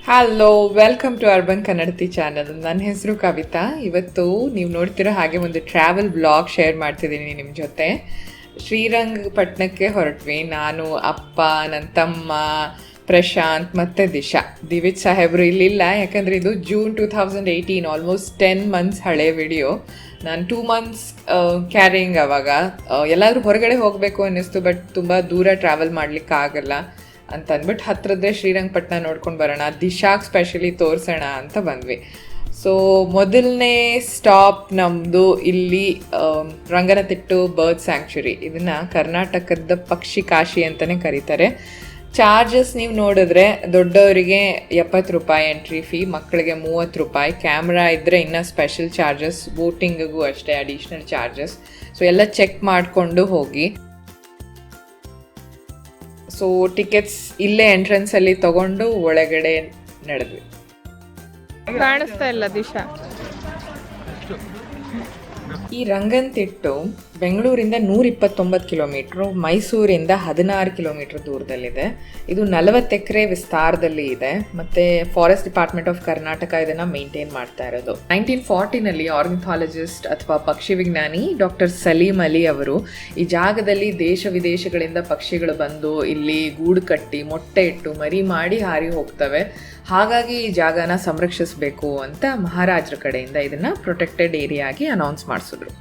Hello, welcome to urban Kannadathi channel. ನನ್ನ ಹೆಸರು ಕವಿತಾ. ಇವತ್ತು ನೀವು ನೋಡ್ತಿರೋ ಹಾಗೆ ಒಂದು ಟ್ರಾವೆಲ್ ಬ್ಲಾಗ್ ಶೇರ್ ಮಾಡ್ತಿದ್ದೀನಿ ನಿಮ್ಮ ಜೊತೆ. ಶ್ರೀರಂಗಪಟ್ಟಣಕ್ಕೆ ಹೊರಟ್ವಿ. ನಾನು, ಅಪ್ಪ, ನನ್ನ ತಮ್ಮ ಪ್ರಶಾಂತ್ ಮತ್ತು ದಿವಿಜ್ ಸಾಹೇಬರು ಇಲ್ಲಿಲ್ಲ, ಯಾಕಂದರೆ ಇದು ಜೂನ್ 2018, ಆಲ್ಮೋಸ್ಟ್ 10 months ಹಳೆ ವಿಡಿಯೋ. ನಾನು 2 months ಕ್ಯಾರಿಂಗ್. ಅವಾಗ ಎಲ್ಲಾದರೂ ಹೊರಗಡೆ ಹೋಗಬೇಕು ಅನ್ನಿಸ್ತು, ಬಟ್ ತುಂಬ ದೂರ ಟ್ರಾವೆಲ್ ಮಾಡಲಿಕ್ಕಾಗಲ್ಲ ಅಂತ ಅಂದ್ಬಿಟ್ಟು ಹತ್ರದ್ದೇ ಶ್ರೀರಂಗಪಟ್ಟಣ ನೋಡ್ಕೊಂಡು ಬರೋಣ, ದಿಶಾಗೆ ಸ್ಪೆಷಲಿ ತೋರಿಸೋಣ ಅಂತ ಬಂದ್ವಿ. ಸೊ ಮೊದಲನೇ ಸ್ಟಾಪ್ ನಮ್ಮದು ಇಲ್ಲಿ ರಂಗನತಿಟ್ಟು ಬರ್ಡ್ ಸ್ಯಾಂಕ್ಚುರಿ. ಇದನ್ನು ಕರ್ನಾಟಕದ ಪಕ್ಷಿ ಕಾಶಿ ಅಂತಲೇ ಕರೀತಾರೆ. ಚಾರ್ಜಸ್ ನೀವು ನೋಡಿದ್ರೆ ದೊಡ್ಡವರಿಗೆ 70 ರೂಪಾಯಿ ಎಂಟ್ರಿ ಫೀ, ಮಕ್ಕಳಿಗೆ 30 ರೂಪಾಯಿ. ಕ್ಯಾಮ್ರಾ ಇದ್ದರೆ ಇನ್ನೂ ಸ್ಪೆಷಲ್ ಚಾರ್ಜಸ್, ಬೋಟಿಂಗಿಗೂ ಅಷ್ಟೇ ಅಡಿಷ್ನಲ್ ಚಾರ್ಜಸ್. ಸೊ ಎಲ್ಲ ಚೆಕ್ ಮಾಡಿಕೊಂಡು ಹೋಗಿ. ಸೊ ಟಿಕೆಟ್ಸ್ ಇಲ್ಲೇ ಎಂಟ್ರೆನ್ಸಲ್ಲಿ ತಗೊಂಡು ಒಳಗಡೆ ನಡೆದ್ವಿ. ಕಾಣಿಸ್ತಾ ಇಲ್ಲ ದಿಶಾ. ಈ ರಂಗನತಿಟ್ಟು ಬೆಂಗಳೂರಿಂದ 129 ಕಿಲೋಮೀಟ್ರು, ಮೈಸೂರಿಂದ 16 ಕಿಲೋಮೀಟ್ರ್ ದೂರದಲ್ಲಿದೆ. ಇದು 40 ಎಕರೆ ವಿಸ್ತಾರದಲ್ಲಿ ಇದೆ, ಮತ್ತು ಫಾರೆಸ್ಟ್ ಡಿಪಾರ್ಟ್ಮೆಂಟ್ ಆಫ್ ಕರ್ನಾಟಕ ಇದನ್ನು ಮೇಂಟೈನ್ ಮಾಡ್ತಾ ಇರೋದು. 1940ನಲ್ಲಿ ಆರ್ನಿಥಾಲಜಿಸ್ಟ್ ಅಥವಾ ಪಕ್ಷಿ ವಿಜ್ಞಾನಿ ಡಾಕ್ಟರ್ ಸಲೀಂ ಅಲಿ ಅವರು ಈ ಜಾಗದಲ್ಲಿ ದೇಶ ವಿದೇಶಗಳಿಂದ ಪಕ್ಷಿಗಳು ಬಂದು ಇಲ್ಲಿ ಗೂಡು ಕಟ್ಟಿ ಮೊಟ್ಟೆ ಇಟ್ಟು ಮರಿ ಮಾಡಿ ಹಾರಿ ಹೋಗ್ತವೆ. ಹಾಗಾಗಿ ಈ ಜಾಗನ ಸಂರಕ್ಷಿಸಬೇಕು ಅಂತ ಮಹಾರಾಜರ ಕಡೆಯಿಂದ ಇದನ್ನು ಪ್ರೊಟೆಕ್ಟೆಡ್ ಏರಿಯಾ ಆಗಿ ಅನೌನ್ಸ್ ಮಾಡಿಸಿದ್ರು.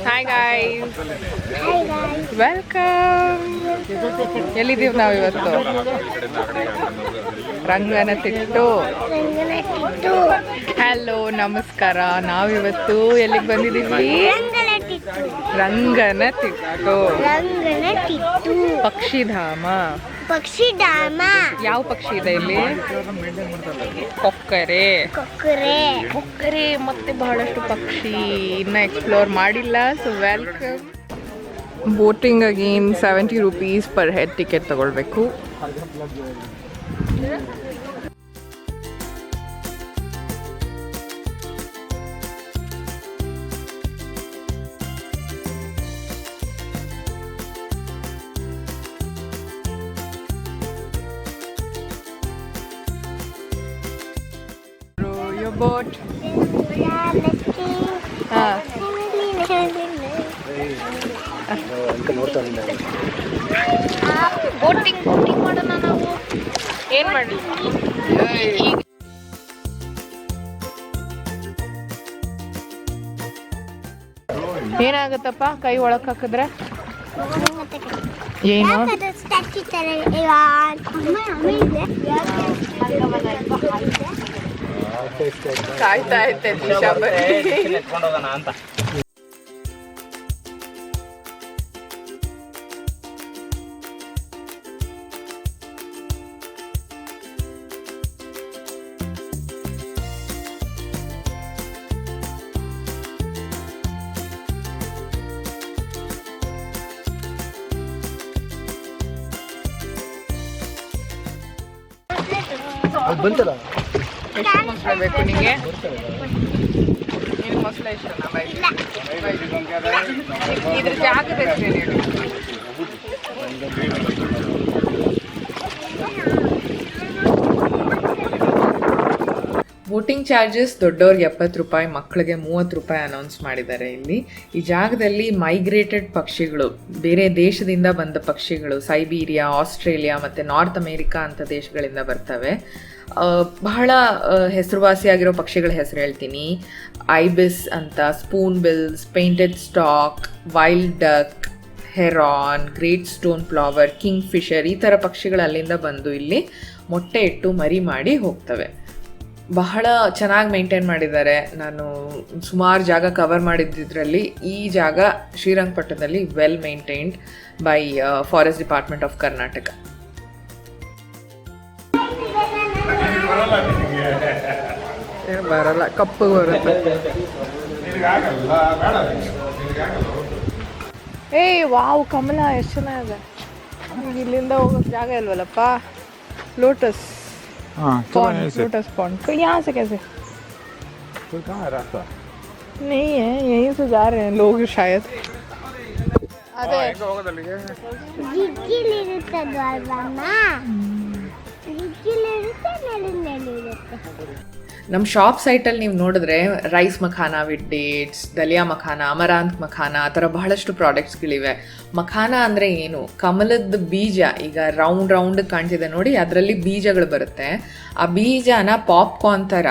Hi guys, welcome. ಎಲ್ಲಿದ್ದೀವಿ ನಾವು ಇವತ್ತು? ರಂಗನತಿಟ್ಟು. ಹಲೋ, ನಮಸ್ಕಾರ. ನಾವಿವತ್ತು ಎಲ್ಲಿಗೆ ಬಂದಿದ್ದೀವಿ? ರಂಗನತಿಟ್ಟು ಪಕ್ಷಿಧಾಮ. ಯಾವ ಪಕ್ಷಿ ಇದೆ ಇಲ್ಲಿ? ಕೊಕ್ಕರೆ ಮತ್ತೆ ಬಹಳಷ್ಟು ಪಕ್ಷಿ ಇನ್ನ ಎಕ್ಸ್ಪ್ಲೋರ್ ಮಾಡಿಲ್ಲ. So welcome. Boating again 70 rupees per head ticket ತಗೊಳ್ಬೇಕು. Boat. ಬೋಟಿಂಗ್ ಮಾಡೋಣ ನಾವು. ಏನ್ ಮಾಡಿ ಏನಾಗತ್ತಪ್ಪ ಕೈ ಒಳಕ್ ಹಾಕಿದ್ರೆ? ಏನು ಕಾಯ್ತಾ ಐತೆ ದಿಶಾ ಅಂತ. ಬಂತಲ್ಲ ಎಷ್ಟು ಮೊಸಳೆ ಬೇಕು ನಿಮಗೆ? ನಿನ್ನ ಮೊಸಳೆ ಇಷ್ಟನಾ? ಇದ್ರ ಜಾಗದ ಹೆಸರು ಹೇಳಿ. ಬೋಟಿಂಗ್ ಚಾರ್ಜಸ್ ದೊಡ್ಡವ್ರಿಗೆ 70 ರೂಪಾಯಿ, ಮಕ್ಕಳಿಗೆ 30 ರೂಪಾಯಿ ಅನೌನ್ಸ್ ಮಾಡಿದ್ದಾರೆ. ಇಲ್ಲಿ ಈ ಜಾಗದಲ್ಲಿ ಮೈಗ್ರೇಟೆಡ್ ಪಕ್ಷಿಗಳು, ಬೇರೆ ದೇಶದಿಂದ ಬಂದ ಪಕ್ಷಿಗಳು, ಸೈಬೀರಿಯಾ, ಆಸ್ಟ್ರೇಲಿಯಾ ಮತ್ತು ನಾರ್ತ್ ಅಮೇರಿಕಾ ಅಂತ ದೇಶಗಳಿಂದ ಬರ್ತವೆ. ಬಹಳ ಹೆಸರುವಾಸಿಯಾಗಿರೋ ಪಕ್ಷಿಗಳ ಹೆಸರು ಹೇಳ್ತೀನಿ. ಐಬಿಸ್ ಅಂತ, spoon bills, painted stock, wild duck, Heron, great stone flower, king Fisher, ಈ ಥರ ಪಕ್ಷಿಗಳು ಅಲ್ಲಿಂದ ಬಂದು ಇಲ್ಲಿ ಮೊಟ್ಟೆ ಇಟ್ಟು ಮರಿ ಮಾಡಿ ಹೋಗ್ತವೆ. ಬಹಳ ಚೆನ್ನಾಗಿ ಮೇಂಟೈನ್ ಮಾಡಿದ್ದಾರೆ. ನಾನು ಸುಮಾರು ಜಾಗ ಕವರ್ ಮಾಡಿದ್ರಲ್ಲಿ ಈ ಜಾಗ ಶ್ರೀರಂಗಪಟ್ಟಣದಲ್ಲಿ well maintained by forest department of Karnataka. ಬರಲ್ಲ, ಕಪ್ಪು ಬರುತ್ತೆ. ಏಯ್ ವಾವ್, ಕಮಲ ಎಷ್ಟು ಚೆನ್ನಾಗಿದೆ. ಇಲ್ಲಿಂದ ಹೋಗೋಕ್ಕೆ ಜಾಗ ಇಲ್ವಲ್ಲಪ್ಪ. Lotus pond, lotus pond. तो यहाँ से कैसे? तो कहाँ है रास्ता? नहीं है, यहीं से जा रहे हैं लोग शायद। ಅದೇ ಜಿಗ್ಗಿಲಿರುತ್ತದು ಅಲ್ವಮ್ಮ ಜಿಗ್ಗಿಲಿರುತ್ತೆ ನೆಲ್ಲಿರುತ್ತೆ. ನಮ್ಮ ಶಾಪ್ ಸೈಟಲ್ಲಿ ನೀವು ನೋಡಿದ್ರೆ rice makhana with dates, dalia makhana, amaranth makhana, ಆ ಥರ ಬಹಳಷ್ಟು ಪ್ರಾಡಕ್ಟ್ಸ್ಗಳಿವೆ. ಮಖಾನ ಅಂದರೆ ಏನು? ಕಮಲದ ಬೀಜ, ಈಗ ರೌಂಡ್ ಕಾಣ್ತಿದೆ ನೋಡಿ, ಅದರಲ್ಲಿ ಬೀಜಗಳು ಬರುತ್ತೆ. ಆ ಬೀಜನ ಪಾಪ್ಕಾರ್ನ್ ಥರ,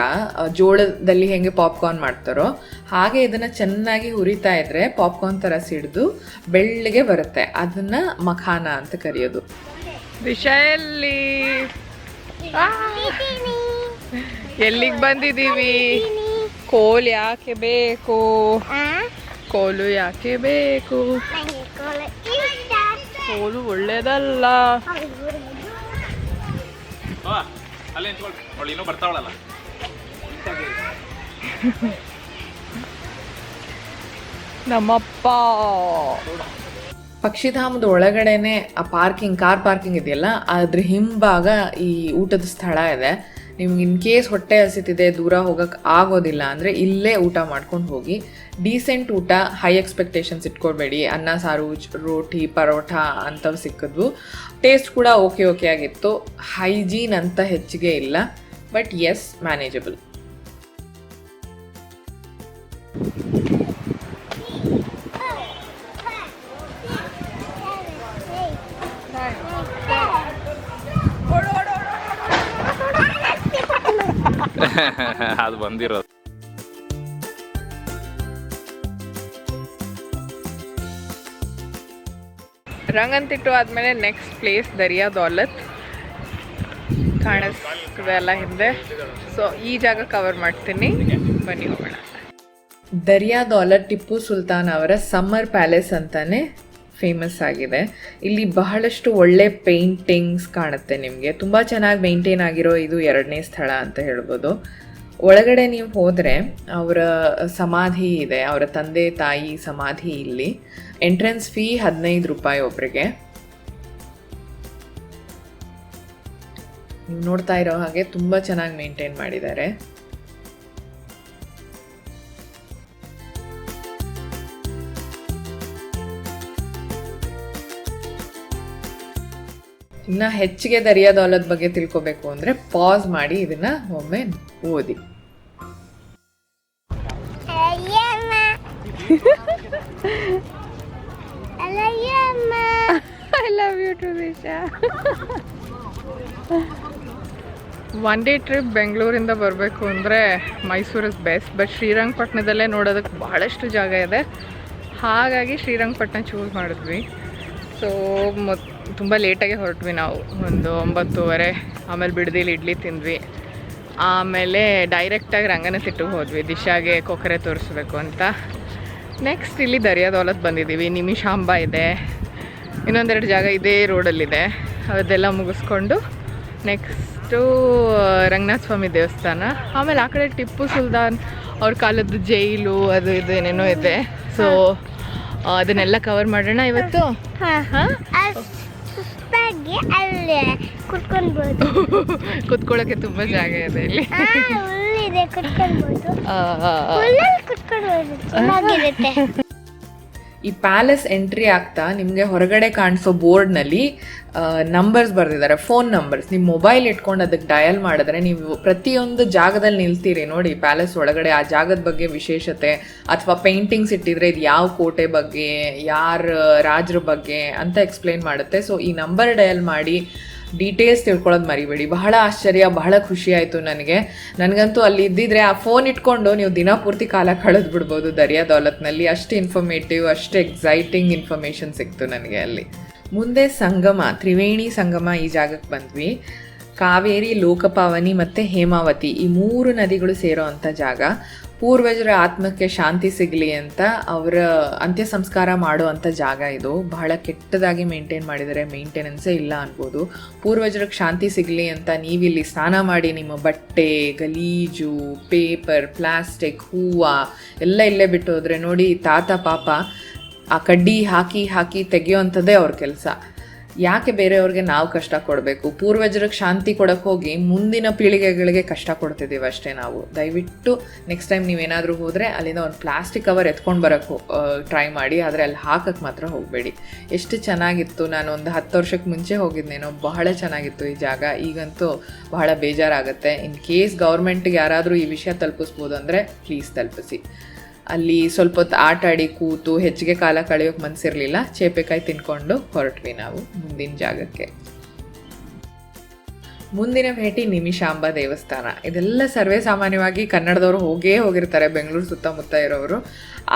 ಜೋಳದಲ್ಲಿ ಹೆಂಗೆ ಪಾಪ್ಕಾರ್ನ್ ಮಾಡ್ತಾರೋ ಹಾಗೆ ಇದನ್ನು ಚೆನ್ನಾಗಿ ಹುರಿತಾ ಇದ್ರೆ ಪಾಪ್ಕಾರ್ನ್ ಥರ ಸಿಡಿದು ಬೆಳ್ಳಗೆ ಬರುತ್ತೆ. ಅದನ್ನು ಮಖಾನ ಅಂತ ಕರೆಯೋದು. ದಿಶೆಯಲ್ಲಿ ಎಲ್ಲಿಗೆ ಬಂದಿದ್ದೀವಿ? ಕೋಲು ಯಾಕೆ ಬೇಕು? ಕೋಲು ಯಾಕೆ ಬೇಕು? ಕೋಲು ಒಳ್ಳೇದಲ್ಲ. ನಮ್ಮಪ್ಪ ಪಕ್ಷಿಧಾಮದ ಒಳಗಡೆನೆ ಆ ಕಾರ್ ಪಾರ್ಕಿಂಗ್ ಇದೆಯಲ್ಲ, ಅದ್ರ ಹಿಂಭಾಗ ಈ ಊಟದ ಸ್ಥಳ ಇದೆ. ನಿಮ್ಗೆ ಇನ್ ಕೇಸ್ ಹೊಟ್ಟೆ ಹಸಿತಿದೆ, ದೂರ ಹೋಗಕ್ಕೆ ಆಗೋದಿಲ್ಲ ಅಂದರೆ ಇಲ್ಲೇ ಊಟ ಮಾಡ್ಕೊಂಡು ಹೋಗಿ. ಡೀಸೆಂಟ್ ಊಟ, ಹೈ ಎಕ್ಸ್ಪೆಕ್ಟೇಷನ್ಸ್ ಇಟ್ಕೊಳ್ಬೇಡಿ. ಅನ್ನ ಸಾರು, ರೋಟಿ, ಪರೋಟ ಅಂಥವು ಸಿಕ್ಕಿದ್ವು. ಟೇಸ್ಟ್ ಕೂಡ ಓಕೆ ಆಗಿತ್ತು. ಹೈಜೀನ್ ಅಂತ ಹೆಚ್ಚಿಗೆ ಇಲ್ಲ, ಬಟ್ ಎಸ್, ಮ್ಯಾನೇಜಬಲ್. ಅದು ಬಂದಿರೋದು. ರಂಗಂತಿಟ್ಟು ಆದಮೇಲೆ ನೆಕ್ಸ್ಟ್ ಪ್ಲೇಸ್ ದರಿಯಾ ದೌಲತ್ ಕಾಣಿಸ್ತದೆ ಅಲ್ಲ ಹಿಂದೆ. ಸೊ ಈ ಜಾಗ ಕವರ್ ಮಾಡ್ತೀನಿ, ಬನ್ನಿ ಹೋಗೋಣ. ದರಿಯಾ ದೌಲತ್ ಟಿಪ್ಪು ಸುಲ್ತಾನ್ ಅವರ ಸಮ್ಮರ್ ಪ್ಯಾಲೇಸ್ ಅಂತಾನೆ ಫೇಮಸ್ ಆಗಿದೆ. ಇಲ್ಲಿ ಬಹಳಷ್ಟು ಒಳ್ಳೆ ಪೇಂಟಿಂಗ್ಸ್ ಕಾಣುತ್ತೆ ನಿಮಗೆ. ತುಂಬ ಚೆನ್ನಾಗಿ ಮೇಂಟೈನ್ ಆಗಿರೋ ಇದು 2ನೇ ಸ್ಥಳ ಅಂತ ಹೇಳ್ಬೋದು. ಒಳಗಡೆ ನೀವು ಹೋದರೆ ಅವರ ಸಮಾಧಿ ಇದೆ, ಅವರ ತಂದೆ ತಾಯಿ ಸಮಾಧಿ ಇಲ್ಲಿ. ಎಂಟ್ರೆನ್ಸ್ ಫೀ 15 ರೂಪಾಯಿ ಒಬ್ಬರಿಗೆ. ನೀವು ನೋಡ್ತಾ ಇರೋ ಹಾಗೆ ತುಂಬ ಚೆನ್ನಾಗಿ ಮೇಂಟೈನ್ ಮಾಡಿದ್ದಾರೆ. ಇನ್ನು ಹೆಚ್ಚಿಗೆ ದರಿಯಾ ದೌಲತ್ ಬಗ್ಗೆ ತಿಳ್ಕೊಬೇಕು ಅಂದರೆ ಪಾಸ್ ಮಾಡಿ ಇದನ್ನ ಒಮ್ಮೆ ಓದಿ. I love you too, Disha. One day trip ಬೆಂಗಳೂರಿಂದ ಬರಬೇಕು ಅಂದರೆ ಮೈಸೂರು ಇಸ್ ಬೆಸ್ಟ್, ಬಟ್ ಶ್ರೀರಂಗಪಟ್ಟಣದಲ್ಲೇ ನೋಡೋದಕ್ಕೆ ಬಹಳಷ್ಟು ಜಾಗ ಇದೆ. ಹಾಗಾಗಿ ಶ್ರೀರಂಗಪಟ್ಟಣ ಚೂಸ್ ಮಾಡಿದ್ವಿ. ಸೊ ತುಂಬ ಲೇಟಾಗೆ ಹೊರಟ್ವಿ ನಾವು, ಒಂದು 9:30. ಆಮೇಲೆ ಬಿಡದಿಲಿ ಇಡ್ಲಿ ತಿಂದ್ವಿ. ಆಮೇಲೆ ಡೈರೆಕ್ಟಾಗಿ ರಂಗನತಿಟ್ಟಿಗೆ ಹೋದ್ವಿ ದಿಶಾಗೆ ಕೊಕ್ಕರೆ ತೋರಿಸ್ಬೇಕು ಅಂತ. ನೆಕ್ಸ್ಟ್ ಇಲ್ಲಿ ದರಿಯಾ ದೌಲತ್ ಬಂದಿದ್ದೀವಿ. ನಿಮಿಷಾಂಬ ಇದೆ, ಇನ್ನೊಂದೆರಡು ಜಾಗ ಇದೇ ರೋಡಲ್ಲಿದೆ. ಅದೆಲ್ಲ ಮುಗಿಸ್ಕೊಂಡು ನೆಕ್ಸ್ಟು ರಂಗನಾಥ ಸ್ವಾಮಿ ದೇವಸ್ಥಾನ, ಆಮೇಲೆ ಆ ಕಡೆ ಟಿಪ್ಪು ಸುಲ್ತಾನ್ ಅವ್ರ ಕಾಲದ್ದು ಜೈಲು ಅದು ಇದು ಏನೇನೋ ಇದೆ. ಸೊ ಅದನ್ನೆಲ್ಲ ಕವರ್ ಮಾಡೋಣ ಇವತ್ತು. ಕುತ್ಕೊಳ್ಳೋಕೆ ತುಂಬ ಜಾಗ ಇದೆ ಇಲ್ಲಿ. ಈ ಪ್ಯಾಲೇಸ್ ಎಂಟ್ರಿ ಆಗ್ತಾ ನಿಮಗೆ ಹೊರಗಡೆ ಕಾಣಿಸೋ ಬೋರ್ಡ್ನಲ್ಲಿ ನಂಬರ್ಸ್ ಬರೆದಿದ್ದಾರೆ, ಫೋನ್ ನಂಬರ್ಸ್. ನಿಮ್ಮ ಮೊಬೈಲ್ ಇಟ್ಕೊಂಡು ಅದಕ್ಕೆ ಡಯಲ್ ಮಾಡಿದ್ರೆ ನೀವು ಪ್ರತಿಯೊಂದು ಜಾಗದಲ್ಲಿ ನಿಲ್ತೀರಿ ನೋಡಿ ಪ್ಯಾಲೇಸ್ ಒಳಗಡೆ. ಆ ಜಾಗದ ಬಗ್ಗೆ ವಿಶೇಷತೆ ಅಥವಾ ಪೇಂಟಿಂಗ್ಸ್ ಇಟ್ಟಿದ್ರೆ ಇದು ಯಾವ ಕೋಟೆ ಬಗ್ಗೆ, ಯಾರ ರಾಜರ ಬಗ್ಗೆ ಅಂತ ಎಕ್ಸ್ಪ್ಲೇನ್ ಮಾಡುತ್ತೆ. ಸೊ ಈ ನಂಬರ್ ಡಯಲ್ ಮಾಡಿ ಡೀಟೇಲ್ಸ್ ತಿಳ್ಕೊಳ್ಳೋದು ಮರಿಬೇಡಿ. ಬಹಳ ಆಶ್ಚರ್ಯ, ಬಹಳ ಖುಷಿ ಆಯಿತು ನನಗಂತೂ ಅಲ್ಲಿ ಇದ್ದಿದ್ರೆ ಆ ಫೋನ್ ಇಟ್ಕೊಂಡು ನೀವು ದಿನ ಪೂರ್ತಿ ಕಾಲ ಕಳೆದು ಬಿಡ್ಬೋದು ದರಿಯಾ ದೌಲತ್ನಲ್ಲಿ. ಅಷ್ಟು ಇನ್ಫಾರ್ಮೇಟಿವ್, ಅಷ್ಟು ಎಕ್ಸೈಟಿಂಗ್ ಇನ್ಫಾರ್ಮೇಷನ್ ಸಿಕ್ತು ನನಗೆ ಅಲ್ಲಿ. ಮುಂದೆ ಸಂಗಮ, ತ್ರಿವೇಣಿ ಸಂಗಮ, ಈ ಜಾಗಕ್ಕೆ ಬಂದ್ವಿ. ಕಾವೇರಿ, ಲೋಕಪಾವನಿ ಮತ್ತು ಹೇಮಾವತಿ ಈ 3 ನದಿಗಳು ಸೇರೋ ಅಂಥ ಜಾಗ. ಪೂರ್ವಜರ ಆತ್ಮಕ್ಕೆ ಶಾಂತಿ ಸಿಗಲಿ ಅಂತ ಅವರ ಅಂತ್ಯ ಸಂಸ್ಕಾರ ಮಾಡೋ ಅಂಥ ಜಾಗ ಇದು. ಬಹಳ ಕೆಟ್ಟದಾಗಿ ಮೇಂಟೈನ್ ಮಾಡಿದರೆ, ಮೇಂಟೆನೆನ್ಸೇ ಇಲ್ಲ ಅನ್ಬೋದು. ಪೂರ್ವಜರಿಗೆ ಶಾಂತಿ ಸಿಗಲಿ ಅಂತ ನೀವಿಲ್ಲಿ ಸ್ನಾನ ಮಾಡಿ ನಿಮ್ಮ ಬಟ್ಟೆ, ಗಲೀಜು, ಪೇಪರ್, ಪ್ಲಾಸ್ಟಿಕ್, ಹೂವು ಎಲ್ಲ ಇಲ್ಲೇ ಬಿಟ್ಟು ಹೋದರೆ ನೋಡಿ, ತಾತ ಪಾಪ ಆ ಕಡ್ಡಿ ಹಾಕಿ ತೆಗೆಯೋ ಅಂಥದ್ದೇ ಅವ್ರ ಕೆಲಸ. ಯಾಕೆ ಬೇರೆಯವ್ರಿಗೆ ನಾವು ಕಷ್ಟ ಕೊಡಬೇಕು? ಪೂರ್ವಜರಿಗೆ ಶಾಂತಿ ಕೊಡೋಕ್ಕೆ ಹೋಗಿ ಮುಂದಿನ ಪೀಳಿಗೆಗಳಿಗೆ ಕಷ್ಟ ಕೊಡ್ತಿದ್ದೀವಿ ಅಷ್ಟೇ ನಾವು. ದಯವಿಟ್ಟು ನೆಕ್ಸ್ಟ್ ಟೈಮ್ ನೀವೇನಾದರೂ ಹೋದರೆ ಅಲ್ಲಿಂದ ಒಂದು ಪ್ಲಾಸ್ಟಿಕ್ ಕವರ್ ಎತ್ಕೊಂಡು ಬರೋಕ್ಕೆ ಟ್ರೈ ಮಾಡಿ, ಆದರೆ ಅಲ್ಲಿ ಹಾಕಕ್ಕೆ ಮಾತ್ರ ಹೋಗಬೇಡಿ. ಎಷ್ಟು ಚೆನ್ನಾಗಿತ್ತು, ನಾನು ಒಂದು 10 ವರ್ಷಕ್ಕೆ ಮುಂಚೆ ಹೋಗಿದ್ನೇನೋ, ಬಹಳ ಚೆನ್ನಾಗಿತ್ತು ಈ ಜಾಗ. ಈಗಂತೂ ಬಹಳ ಬೇಜಾರಾಗುತ್ತೆ. ಇನ್ ಕೇಸ್ ಗೌರ್ಮೆಂಟ್ಗೆ ಯಾರಾದರೂ ಈ ವಿಷಯ ತಲುಪಿಸ್ಬೋದು ಅಂದರೆ ಪ್ಲೀಸ್ ತಲುಪಿಸಿ. ಅಲ್ಲಿ ಸ್ವಲ್ಪ ಹೊತ್ತು ಆಟ ಆಡಿ ಕೂತು ಹೆಚ್ಚಿಗೆ ಕಾಲ ಕಳೆಯೋಕ್ಕೆ ಮನಸ್ಸಿರಲಿಲ್ಲ. ಚೇಪೆಕಾಯಿ ತಿನ್ಕೊಂಡು ಹೊರಟ್ವಿ ನಾವು ಮುಂದಿನ ಜಾಗಕ್ಕೆ. ಮುಂದಿನ ಭೇಟಿ ನಿಮಿಷಾಂಬ ದೇವಸ್ಥಾನ. ಇದೆಲ್ಲ ಸರ್ವೇ ಸಾಮಾನ್ಯವಾಗಿ ಕನ್ನಡದವರು ಹೋಗಿರ್ತಾರೆ, ಬೆಂಗಳೂರು ಸುತ್ತಮುತ್ತ ಇರೋರು.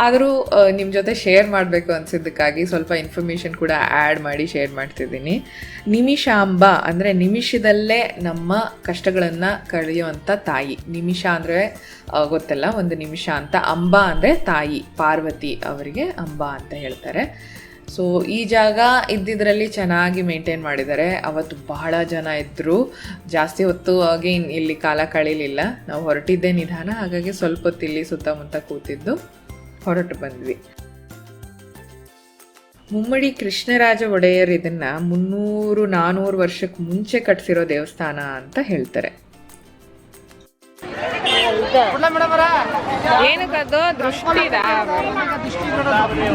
ಆದರೂ ನಿಮ್ಮ ಜೊತೆ ಶೇರ್ ಮಾಡಬೇಕು ಅನಿಸಿದ್ದಕ್ಕಾಗಿ ಸ್ವಲ್ಪ ಇನ್ಫಾರ್ಮೇಷನ್ ಕೂಡ ಆ್ಯಡ್ ಮಾಡಿ ಶೇರ್ ಮಾಡ್ತಿದ್ದೀನಿ. ನಿಮಿಷಾಂಬ ಅಂದರೆ ನಿಮಿಷದಲ್ಲೇ ನಮ್ಮ ಕಷ್ಟಗಳನ್ನು ಕಳೆಯುವಂಥ ತಾಯಿ. ನಿಮಿಷ ಅಂದರೆ ಗೊತ್ತಲ್ಲ, ಒಂದು ನಿಮಿಷ ಅಂತ. ಅಂಬ ಅಂದರೆ ತಾಯಿ, ಪಾರ್ವತಿ ಅವರಿಗೆ ಅಂಬಾ ಅಂತ ಹೇಳ್ತಾರೆ. ಸೊ ಈ ಜಾಗ ಇದ್ದಿದ್ರಲ್ಲಿ ಚೆನ್ನಾಗಿ ಮೇಂಟೈನ್ ಮಾಡಿದ್ದಾರೆ. ಅವತ್ತು ಬಹಳ ಜನ ಇದ್ದರು, ಜಾಸ್ತಿ ಹೊತ್ತು ಆಗಿ ಇಲ್ಲಿ ಕಾಲ ಕಳೀಲಿಲ್ಲ. ನಾವು ಹೊರಟಿದ್ದೇ ನಿಧಾನ, ಹಾಗಾಗಿ ಸ್ವಲ್ಪ ಹೊತ್ತು ಇಲ್ಲಿ ಸುತ್ತಮುತ್ತ ಕೂತಿದ್ದು ಹೊರಟು ಬಂದ್ವಿ. ಮುಮ್ಮಡಿ ಕೃಷ್ಣರಾಜ ಒಡೆಯರ್ ಇದನ್ನು 300-400 ವರ್ಷಕ್ಕೆ ಮುಂಚೆ ಕಟ್ಟಿಸಿರೋ ದೇವಸ್ಥಾನ ಅಂತ ಹೇಳ್ತಾರೆ. ಏನಕ್ಕದು ದೃಷ್ಟಿದ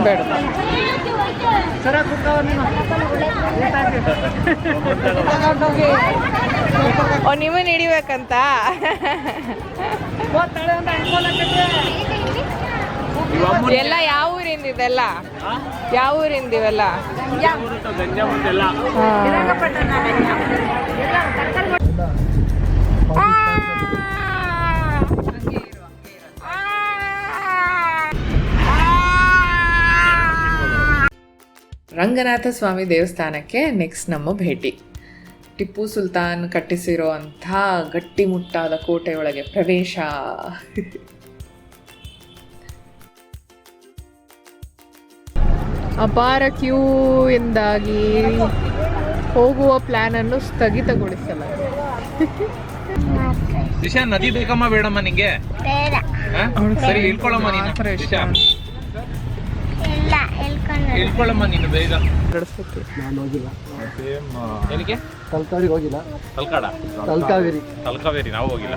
ಬೇಡ. ನಿಮ್ಮನ್ನ ಹಿಡಿಬೇಕಂತ. ಎಲ್ಲ ಯಾವ ಊರಿಂದ ಇದೆಲ್ಲ? ಯಾವ ಊರಿಂದ ಇವೆಲ್ಲ? ರಂಗನಾಥ ಸ್ವಾಮಿ ದೇವಸ್ಥಾನಕ್ಕೆ ನೆಕ್ಸ್ಟ್ ನಮ್ಮ ಭೇಟಿ. ಟಿಪ್ಪು ಸುಲ್ತಾನ್ ಕಟ್ಟಿಸಿರೋ ಅಂಥ ಗಟ್ಟಿಮುಟ್ಟಾದ ಕೋಟೆಯೊಳಗೆ ಪ್ರವೇಶ. ಅಪಾರ ಕ್ಯೂ ಇಂದಾಗಿ ಹೋಗುವ ಪ್ಲಾನನ್ನು ಸ್ಥಗಿತಗೊಳಿಸಲಾಗಿದೆ. ದಿಶಾ, ನದಿ ಬೇಕಮ್ಮ ಬೇಡಮ್ಮ ನಿಂಗೆ? ಬೇಡ. ಸರಿ ಇಳ್ಕೊಳ್ಳಮ್ಮ ನೀನು. ದಿಶಾ ಇಲ್ಲ, ಇಳ್ಕೊಳ್ಳಮ್ಮ ನೀನು ಬೇಗ. ನಾನು ಹೋಗಿಲ್ಲ. ಏನಕ್ಕೆ? ತಲಕಾವೇರಿಗೆ ಹೋಗಿಲ್ಲ. ತಲಕಾವೇರಿ ನಾವು ಹೋಗಿಲ್ಲ.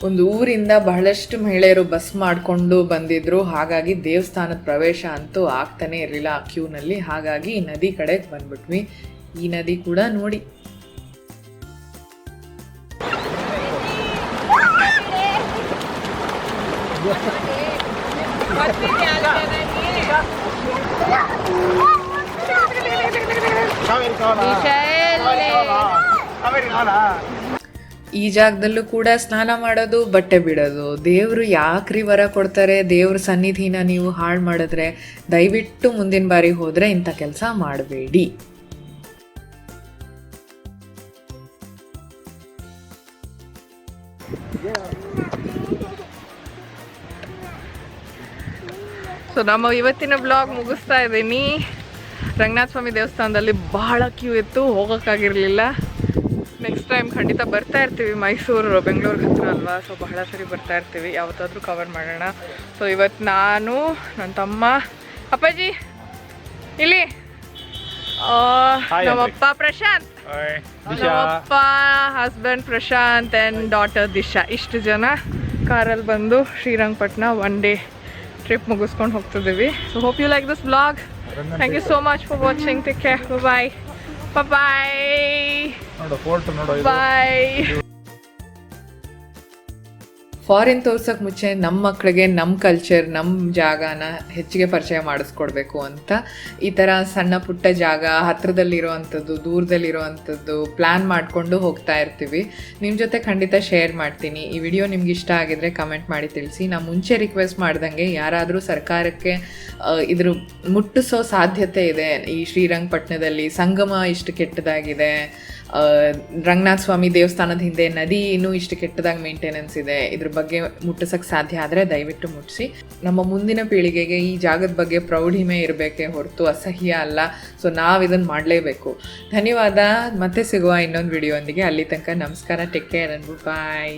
ಒಂದು ಊರಿಂದ ಬಹಳಷ್ಟು ಮಹಿಳೆಯರು ಬಸ್ ಮಾಡಿಕೊಂಡು ಬಂದಿದ್ರು, ಹಾಗಾಗಿ ದೇವಸ್ಥಾನದ ಪ್ರವೇಶ ಅಂತೂ ಆಗ್ತಾನೆ ಇರಲಿಲ್ಲ ಆ ಕ್ಯೂನಲ್ಲಿ. ಹಾಗಾಗಿ ಈ ನದಿ ಕಡೆಗೆ ಬಂದ್ಬಿಟ್ವಿ. ಈ ನದಿ ಕೂಡ ನೋಡಿ. ಈ ಜಾಗದಲ್ಲೂ ಕೂಡ ಸ್ನಾನ ಮಾಡೋದು, ಬಟ್ಟೆ ಬಿಡೋದು. ದೇವರು ಯಾಕ್ರಿ ವರ ಕೊಡ್ತಾರೆ? ದೇವ್ರ ಸನ್ನಿಧಿನ ನೀವು ಹಾಳು ಮಾಡಿದ್ರೆ ದಯವಿಟ್ಟು ಮುಂದಿನ ಬಾರಿ ಹೋದ್ರೆ ಇಂಥ ಕೆಲಸ ಮಾಡಬೇಡಿ. ಸೊ ನಮ್ಮ ಇವತ್ತಿನ ಬ್ಲಾಗ್ ಮುಗಿಸ್ತಾ ಇದ್ದೀನಿ. ರಂಗನಾಥ ಸ್ವಾಮಿ ದೇವಸ್ಥಾನದಲ್ಲಿ ಬಹಳ ಕ್ಯೂ ಇತ್ತು, ಹೋಗೋಕ್ಕಾಗಿರಲಿಲ್ಲ. ನೆಕ್ಸ್ಟ್ ಟೈಮ್ ಖಂಡಿತ ಬರ್ತಾ ಇರ್ತೀವಿ. ಮೈಸೂರು ಬೆಂಗಳೂರಿಗೆ ಹತ್ರ ಅಲ್ವಾ, ಸೊ ಬಹಳ ಸರಿ ಬರ್ತಾ ಇರ್ತೀವಿ. ಯಾವತ್ತಾದರೂ ಕವರ್ ಮಾಡೋಣ. ಸೊ ಇವತ್ತು ನಾನು, ನನ್ನ ತಮ್ಮ, ಅಪ್ಪಾಜಿ ಇಲ್ಲಿ, ನಮ್ಮಪ್ಪ ಪ್ರಶಾಂತ್, ನಮ್ಮಪ್ಪ husband Prashant and daughter Disha, ಇಷ್ಟು ಜನ ಕಾರಲ್ಲಿ ಬಂದು ಶ್ರೀರಂಗಪಟ್ಟಣ 1 day ಟ್ರಿಪ್ ಮುಗಿಸ್ಕೊಂಡು ಹೋಗ್ತಿದ್ದೀವಿ. So hope you like this vlog. Thank you so much for watching. Take care. Bye bye bye. Foreign ತೋರ್ಸೋಕೆ ಮುಂಚೆ ನಮ್ಮ ಮಕ್ಕಳಿಗೆ ನಮ್ಮ ಕಲ್ಚರ್, ನಮ್ಮ ಜಾಗನ ಹೆಚ್ಚಿಗೆ ಪರಿಚಯ ಮಾಡಿಸ್ಕೊಡ್ಬೇಕು ಅಂತ ಈ ಥರ ಸಣ್ಣ ಪುಟ್ಟ ಜಾಗ, ಹತ್ರದಲ್ಲಿರೋವಂಥದ್ದು, ದೂರದಲ್ಲಿರೋವಂಥದ್ದು ಪ್ಲ್ಯಾನ್ ಮಾಡಿಕೊಂಡು ಹೋಗ್ತಾ ಇರ್ತೀವಿ. ನಿಮ್ಮ ಜೊತೆ ಖಂಡಿತ ಶೇರ್ ಮಾಡ್ತೀನಿ. ಈ ವಿಡಿಯೋ ನಿಮ್ಗೆ ಇಷ್ಟ ಆಗಿದ್ರೆ ಕಮೆಂಟ್ ಮಾಡಿ ತಿಳಿಸಿ. ನಾನು ಮುಂಚೆ ರಿಕ್ವೆಸ್ಟ್ ಮಾಡ್ದಂಗೆ ಯಾರಾದರೂ ಸರ್ಕಾರಕ್ಕೆ ಇದ್ರ ಮುಟ್ಟಿಸೋ ಸಾಧ್ಯತೆ ಇದೆ. ಈ ಶ್ರೀರಂಗಪಟ್ಟಣದಲ್ಲಿ ಸಂಗಮ ಇಷ್ಟು ಕೆಟ್ಟದಾಗಿದೆ, ರಂಗನಾಥ ಸ್ವಾಮಿ ದೇವಸ್ಥಾನದ ಹಿಂದೆ ನದಿ ಇನ್ನೂ ಇಷ್ಟು ಕೆಟ್ಟದಾಗಿ ಮೇಂಟೆನೆನ್ಸ್ ಇದೆ, ಇದ್ರ ಬಗ್ಗೆ ಮುಟ್ಟಿಸೋಕ್ಕೆ ಸಾಧ್ಯ ಆದರೆ ದಯವಿಟ್ಟು ಮುಟ್ಟಿಸಿ. ನಮ್ಮ ಮುಂದಿನ ಪೀಳಿಗೆಗೆ ಈ ಜಾಗದ ಬಗ್ಗೆ ಪ್ರೌಢಿಮೆ ಇರಬೇಕೇ ಹೊರತು ಅಸಹ್ಯ ಅಲ್ಲ. ಸೊ ನಾವು ಇದನ್ನು ಮಾಡಲೇಬೇಕು. ಧನ್ಯವಾದ. ಮತ್ತೆ ಸಿಗುವ ಇನ್ನೊಂದು ವಿಡಿಯೋ ಒಂದಿಗೆ. ಅಲ್ಲಿ ತನಕ ನಮಸ್ಕಾರ. Take care and bye.